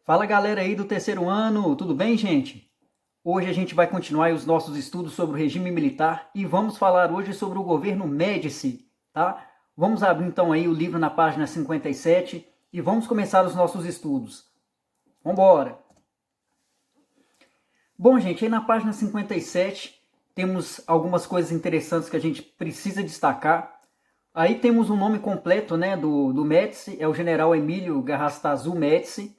Fala galera aí do terceiro ano, tudo bem, gente? Hoje a gente vai continuar os nossos estudos sobre o regime militar e vamos falar hoje sobre o governo Médici, tá? Vamos abrir então aí o livro na página 57 e vamos começar os nossos estudos. Vamos embora! Bom, gente, aí na página 57 temos algumas coisas interessantes que a gente precisa destacar. Aí temos o nome completo, né, do Médici, é o general Emílio Garrastazu Médici.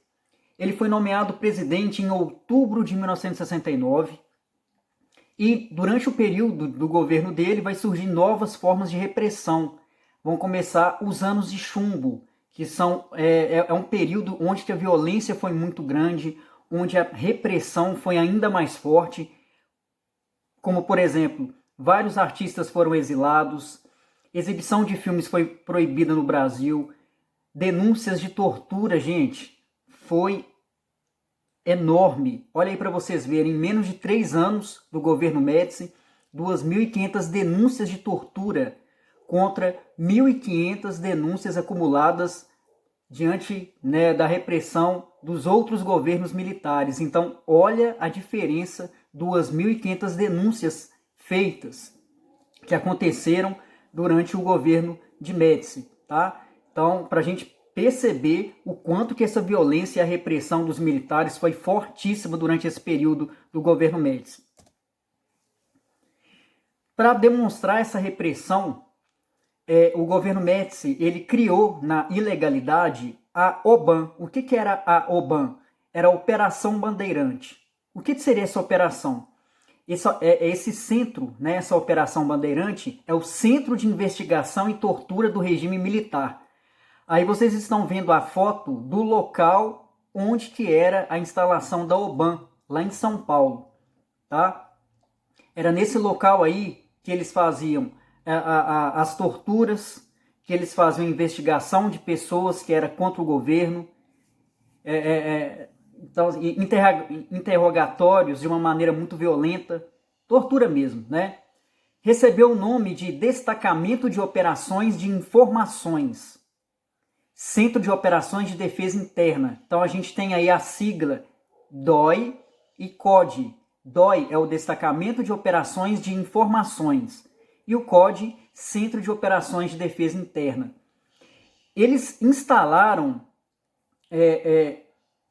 Ele foi nomeado presidente em outubro de 1969 e durante o período do governo dele vai surgir novas formas de repressão. Vão começar os anos de chumbo, que é um período onde a violência foi muito grande, onde a repressão foi ainda mais forte, como por exemplo, vários artistas foram exilados, exibição de filmes foi proibida no Brasil, denúncias de tortura, gente, foi enorme. Olha aí para vocês verem, em menos de 3 anos do governo Médici, 2.500 denúncias de tortura contra 1.500 denúncias acumuladas diante, né, da repressão dos outros governos militares. Então, olha a diferença, 2.500 denúncias feitas que aconteceram durante o governo de Médici, tá? Então, para a gente perceber o quanto que essa violência e a repressão dos militares foi fortíssima durante esse período do governo Médici. Para demonstrar essa repressão, o governo Médici ele criou na ilegalidade a OBAN. O que era a OBAN? Era a Operação Bandeirante. O que seria essa operação? Esse centro, né, essa Operação Bandeirante, é o Centro de Investigação e Tortura do Regime Militar. Aí vocês estão vendo a foto do local onde que era a instalação da OBAN, lá em São Paulo, tá? Era nesse local aí que eles faziam as torturas, que eles faziam investigação de pessoas que era contra o governo, então, interrogatórios de uma maneira muito violenta, tortura mesmo, né? Recebeu o nome de Destacamento de Operações de Informações, Centro de Operações de Defesa Interna. Então a gente tem aí a sigla DOI e CODE. DOI é o Destacamento de Operações de Informações e o CODE, Centro de Operações de Defesa Interna. Eles instalaram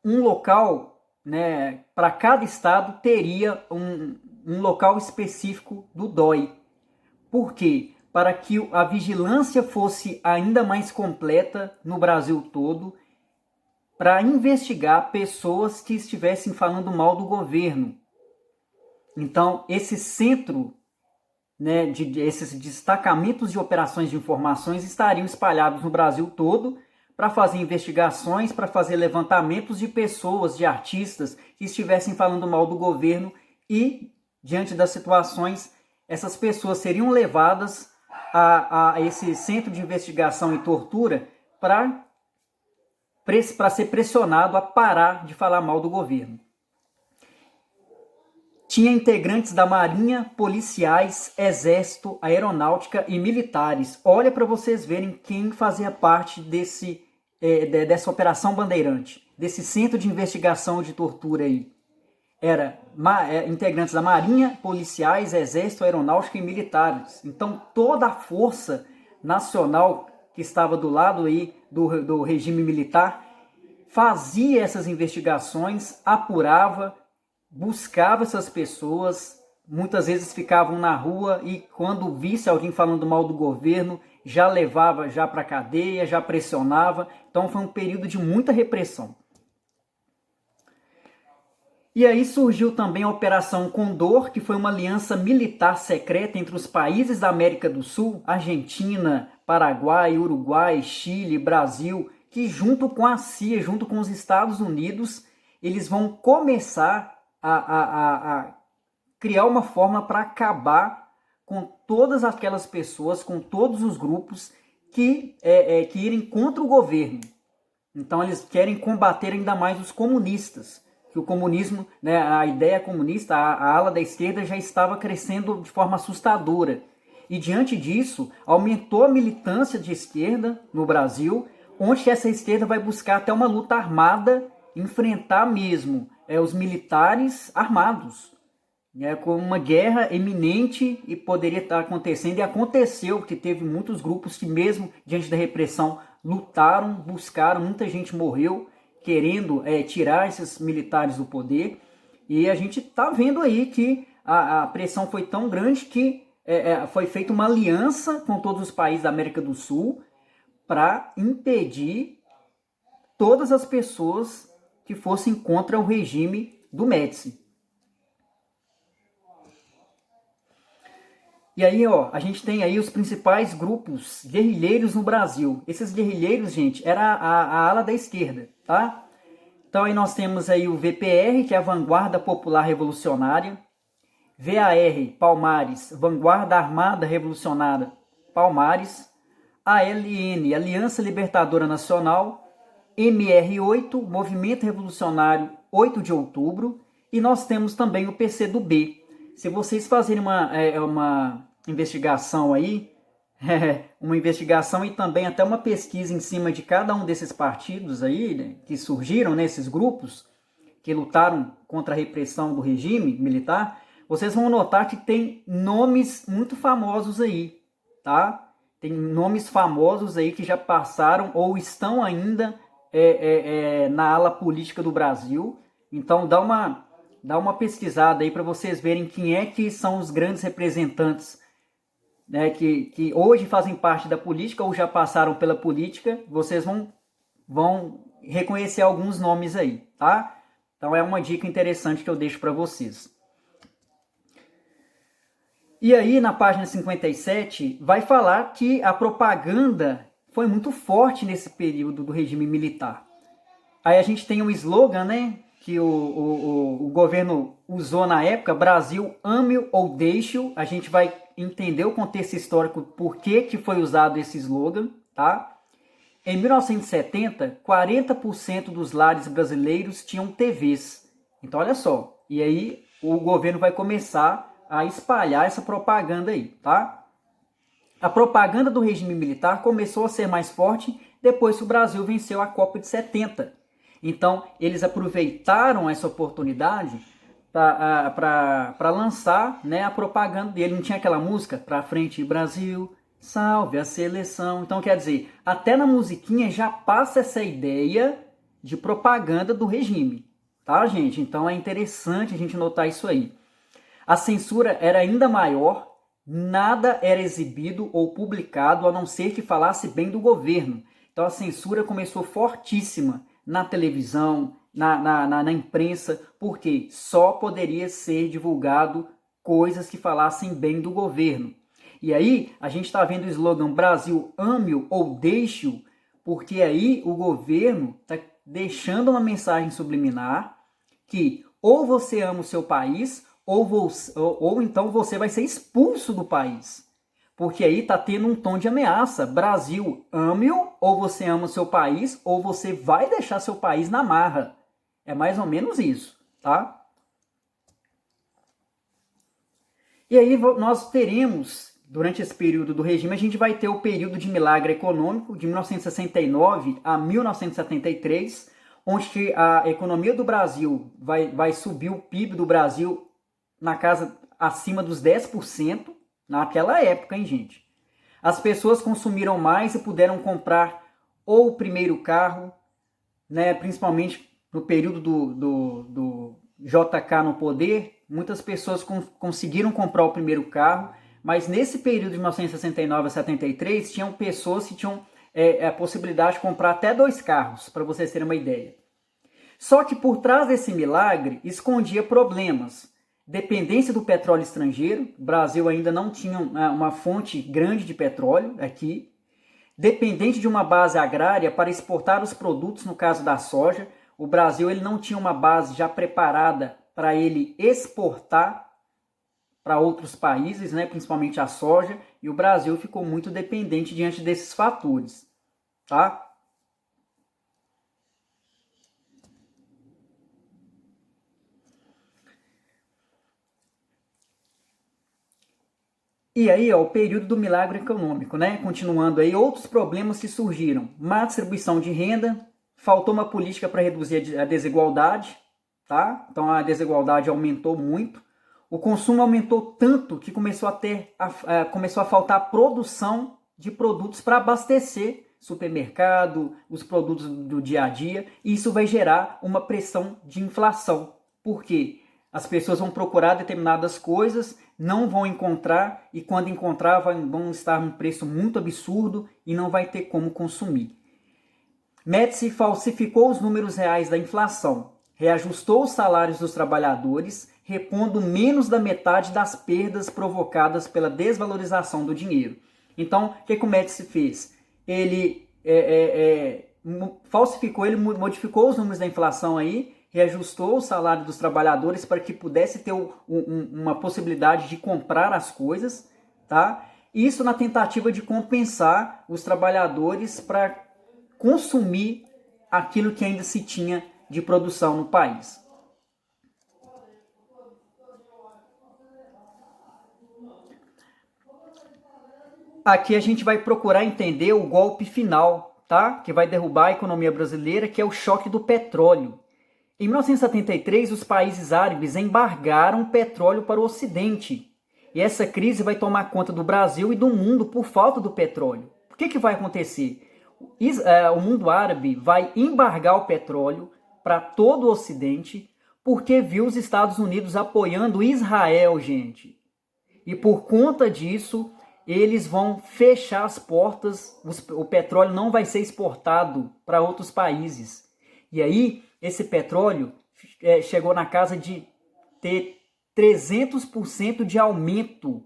um local, né, para cada estado teria um local específico do DOI. Por quê? Para que a vigilância fosse ainda mais completa no Brasil todo, para investigar pessoas que estivessem falando mal do governo. Então, esse centro, né, esses destacamentos de operações de informações estariam espalhados no Brasil todo para fazer investigações, para fazer levantamentos de pessoas, de artistas que estivessem falando mal do governo e, diante das situações, essas pessoas seriam levadas a esse centro de investigação e tortura para ser pressionado a parar de falar mal do governo. Tinha integrantes da Marinha, policiais, Exército, Aeronáutica e militares. Olha para vocês verem quem fazia parte dessa Operação Bandeirante, desse centro de investigação de tortura aí. Era integrantes da Marinha, policiais, Exército, Aeronáutica e militares. Então toda a força nacional que estava do lado aí do regime militar fazia essas investigações, apurava, buscava essas pessoas, muitas vezes ficavam na rua e quando visse alguém falando mal do governo, já levava já para a cadeia, já pressionava. Então foi um período de muita repressão. E aí surgiu também a Operação Condor, que foi uma aliança militar secreta entre os países da América do Sul, Argentina, Paraguai, Uruguai, Chile, Brasil, que junto com a CIA, junto com os Estados Unidos, eles vão começar a criar uma forma para acabar com todas aquelas pessoas, com todos os grupos que irem contra o governo. Então eles querem combater ainda mais os comunistas, que o comunismo, né, a ideia comunista, a ala da esquerda já estava crescendo de forma assustadora. E diante disso, aumentou a militância de esquerda no Brasil, onde essa esquerda vai buscar até uma luta armada enfrentar mesmo os militares armados, com uma guerra iminente e poderia estar acontecendo, e aconteceu, porque teve muitos grupos que mesmo diante da repressão lutaram, buscaram, muita gente morreu querendo tirar esses militares do poder, e a gente está vendo aí que a pressão foi tão grande que foi feita uma aliança com todos os países da América do Sul para impedir todas as pessoas que fossem contra o regime do Médici. E aí, ó, a gente tem aí os principais grupos guerrilheiros no Brasil. Esses guerrilheiros, gente, era a ala da esquerda, tá? Então aí nós temos aí o VPR, que é a Vanguarda Popular Revolucionária, VAR, Palmares, Vanguarda Armada Revolucionária, Palmares, ALN, Aliança Libertadora Nacional, MR8, Movimento Revolucionário 8 de Outubro, e nós temos também o PCdoB. Se vocês fazerem uma investigação aí, uma investigação e também até uma pesquisa em cima de cada um desses partidos aí, né, que surgiram, né, esses grupos que lutaram contra a repressão do regime militar, vocês vão notar que tem nomes muito famosos aí, tá? Tem nomes famosos aí que já passaram ou estão ainda na ala política do Brasil. Então dá uma pesquisada aí para vocês verem quem é que são os grandes representantes, né, que hoje fazem parte da política ou já passaram pela política. Vocês vão reconhecer alguns nomes aí, tá? Então é uma dica interessante que eu deixo para vocês. E aí na página 57 vai falar que a propaganda foi muito forte nesse período do regime militar. Aí a gente tem um slogan, né, que o governo usou na época: Brasil, ame-o ou deixe-o. A gente vai entender o contexto histórico, por que foi usado esse slogan, tá? Em 1970, 40% dos lares brasileiros tinham TVs. Então olha só, e aí o governo vai começar a espalhar essa propaganda aí, tá? A propaganda do regime militar começou a ser mais forte depois que o Brasil venceu a Copa de 70. Então, eles aproveitaram essa oportunidade para lançar, né, a propaganda dele. Não tinha aquela música, "Pra frente Brasil, salve a seleção". Então, quer dizer, até na musiquinha já passa essa ideia de propaganda do regime, tá, gente? Então, é interessante a gente notar isso aí. A censura era ainda maior, nada era exibido ou publicado a não ser que falasse bem do governo. Então a censura começou fortíssima na televisão, na imprensa, porque só poderia ser divulgado coisas que falassem bem do governo. E aí a gente está vendo o slogan "Brasil, ame-o ou deixe-o", porque aí o governo está deixando uma mensagem subliminar que ou você ama o seu país ou então você vai ser expulso do país. Porque aí está tendo um tom de ameaça. Brasil, ame-o, ou você ama o seu país, ou você vai deixar seu país na marra. É mais ou menos isso, tá? E aí nós teremos, durante esse período do regime, a gente vai ter o período de milagre econômico, de 1969 a 1973, onde a economia do Brasil vai subir, o PIB do Brasil na casa acima dos 10%, naquela época, hein, gente? As pessoas consumiram mais e puderam comprar ou o primeiro carro, né, principalmente no período do JK no poder, muitas pessoas conseguiram comprar o primeiro carro, mas nesse período de 1969 a 73, tinham pessoas que tinham a possibilidade de comprar até 2 carros, para vocês terem uma ideia. Só que por trás desse milagre escondia problemas. Dependência do petróleo estrangeiro, o Brasil ainda não tinha uma fonte grande de petróleo aqui. Dependente de uma base agrária para exportar os produtos, no caso da soja, o Brasil ele não tinha uma base já preparada para ele exportar para outros países, né, principalmente a soja, e o Brasil ficou muito dependente diante desses fatores, tá? E aí, ó, o período do milagre econômico, né? Continuando aí, outros problemas que surgiram: má distribuição de renda, faltou uma política para reduzir a desigualdade, tá? Então a desigualdade aumentou muito. O consumo aumentou tanto que começou a faltar produção de produtos para abastecer supermercado, os produtos do dia a dia, e isso vai gerar uma pressão de inflação. Por quê? As pessoas vão procurar determinadas coisas, não vão encontrar, e quando encontrar vão estar num preço muito absurdo e não vai ter como consumir. Médici falsificou os números reais da inflação, reajustou os salários dos trabalhadores, repondo menos da metade das perdas provocadas pela desvalorização do dinheiro. Então, o que o Médici fez? Ele falsificou, ele modificou os números da inflação aí, reajustou o salário dos trabalhadores para que pudesse ter uma possibilidade de comprar as coisas, tá? Isso na tentativa de compensar os trabalhadores para consumir aquilo que ainda se tinha de produção no país. Aqui a gente vai procurar entender o golpe final, tá? Que vai derrubar a economia brasileira, que é o choque do petróleo. Em 1973, os países árabes embargaram petróleo para o Ocidente. E essa crise vai tomar conta do Brasil e do mundo por falta do petróleo. O que vai acontecer? O mundo árabe vai embargar o petróleo para todo o Ocidente porque viu os Estados Unidos apoiando Israel, gente. E por conta disso, eles vão fechar as portas, o petróleo não vai ser exportado para outros países. E aí, esse petróleo chegou na casa de ter 300% de aumento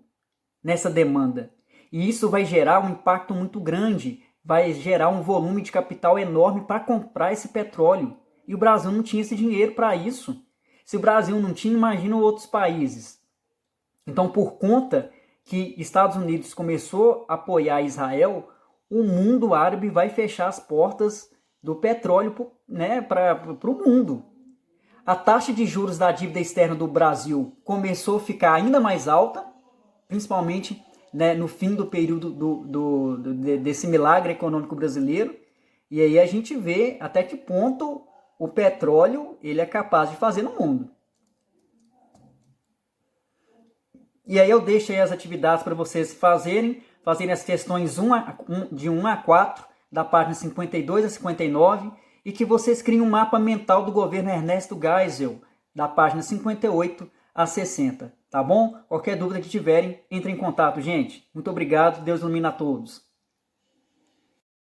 nessa demanda. E isso vai gerar um impacto muito grande, vai gerar um volume de capital enorme para comprar esse petróleo. E o Brasil não tinha esse dinheiro para isso. Se o Brasil não tinha, imagina outros países. Então, por conta que Estados Unidos começou a apoiar Israel, o mundo árabe vai fechar as portas do petróleo para o mundo. A taxa de juros da dívida externa do Brasil começou a ficar ainda mais alta, principalmente no fim do período desse milagre econômico brasileiro. E aí a gente vê até que ponto o petróleo ele é capaz de fazer no mundo. E aí eu deixo aí as atividades para vocês fazerem as questões de 1 a 4, da página 52 a 59, e que vocês criem um mapa mental do governo Ernesto Geisel, da página 58 a 60, tá bom? Qualquer dúvida que tiverem, entre em contato, gente. Muito obrigado, Deus ilumina a todos.